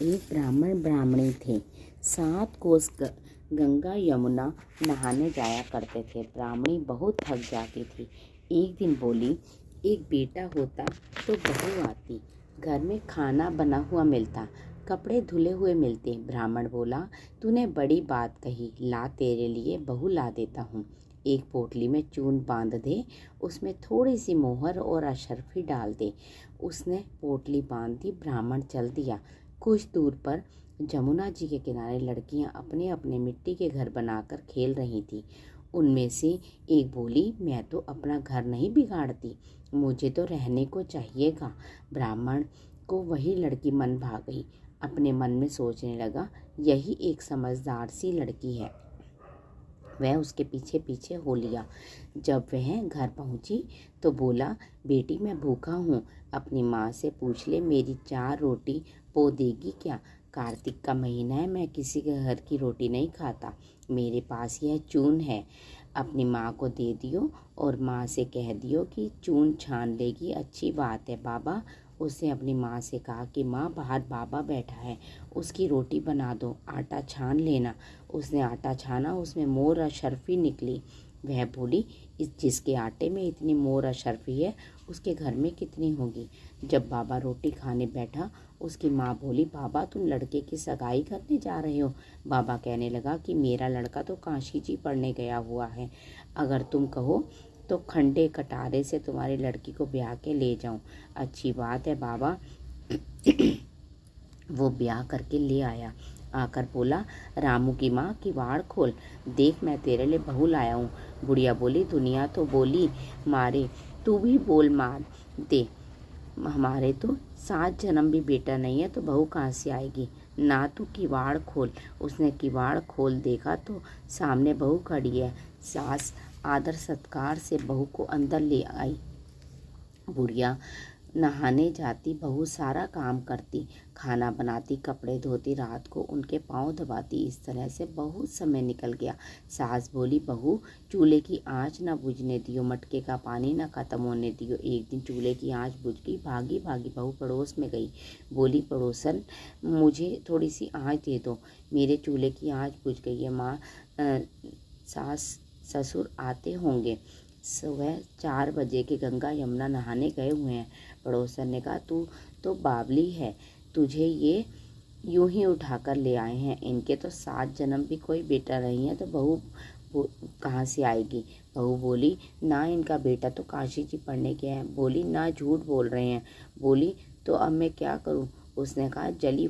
एक ब्राह्मण ब्राह्मणी थे। 7 कोस गंगा यमुना नहाने जाया करते थे। ब्राह्मणी बहुत थक जाती थी। एक दिन बोली, एक बेटा होता तो बहू आती, घर में खाना बना हुआ मिलता, कपड़े धुले हुए मिलते। ब्राह्मण बोला, तूने बड़ी बात कही, ला तेरे लिए बहू ला देता हूँ। एक पोटली में चून बांध दे, उसमें थोड़ी सी मोहर और अशर्फी डाल दे। उसने पोटली बांध दी। ब्राह्मण चल दिया। कुछ दूर पर जमुना जी के किनारे लड़कियां अपने अपने मिट्टी के घर बनाकर खेल रही थी। उनमें से एक बोली, मैं तो अपना घर नहीं बिगाड़ती, मुझे तो रहने को चाहिएगा। ब्राह्मण को वही लड़की मन भा गई। अपने मन में सोचने लगा, यही एक समझदार सी लड़की है। वह उसके पीछे पीछे हो लिया। जब वह घर पहुंची तो बोला, बेटी मैं भूखा हूँ, अपनी माँ से पूछ ले, मेरी 4 रोटी पो देगी क्या? कार्तिक का महीना है, मैं किसी के घर की रोटी नहीं खाता। मेरे पास यह चून है, अपनी माँ को दे दियो और माँ से कह दियो कि चून छान लेगी। अच्छी बात है बाबा। उसने अपनी माँ से कहा कि माँ, बाहर बाबा बैठा है, उसकी रोटी बना दो, आटा छान लेना। उसने आटा छाना, उसमें मोर अशर्फी निकली। वह बोली, इस जिसके आटे में इतनी मोर अशर्फी है, उसके घर में कितनी होगी। जब बाबा रोटी खाने बैठा, उसकी माँ बोली, बाबा तुम लड़के की सगाई करने जा रहे हो? बाबा कहने लगा कि मेरा लड़का तो काशी जी पढ़ने गया हुआ है, अगर तुम कहो तो खंडे कटारे से तुम्हारी लड़की को ब्याह के ले जाऊं। अच्छी बात है बाबा। वो ब्याह करके ले आया। आकर बोला, रामू की माँ, किवाड़ खोल, देख मैं तेरे लिए बहू लाया हूँ। बुढ़िया बोली, दुनिया तो बोली मारे, तू भी बोल मार दे, हमारे तो 7 जन्म भी बेटा नहीं है, तो बहू कहाँ से आएगी? ना तू किवाड़ खोल। उसने किवाड़ खोल देखा तो सामने बहू खड़ी है। सास आदर सत्कार से बहू को अंदर ले आई। बुढ़िया नहाने जाती, बहू सारा काम करती, खाना बनाती, कपड़े धोती, रात को उनके पाँव दबाती। इस तरह से बहुत समय निकल गया। सास बोली, बहू चूल्हे की आँच न बुझने दियो, मटके का पानी न खत्म होने दियो। एक दिन चूल्हे की आँच बुझ गई। भागी भागी बहू पड़ोस में गई। बोली, पड़ोसन मुझे थोड़ी सी आँच दे दो, मेरे चूल्हे की आँच बुझ गई है। माँ, सास ससुर आते होंगे, सुबह 4 बजे के गंगा यमुना नहाने गए हुए हैं। पड़ोसन ने कहा, तू तो बावली है, तुझे ये यूं ही उठाकर ले आए हैं, इनके तो 7 जन्म भी कोई बेटा नहीं है, तो बहू कहाँ से आएगी? बहू बोली, ना इनका बेटा तो काशी जी पढ़ने गया है। बोली, ना झूठ बोल रहे हैं। बोली, तो अब मैं क्या करूँ? उसने कहा, जली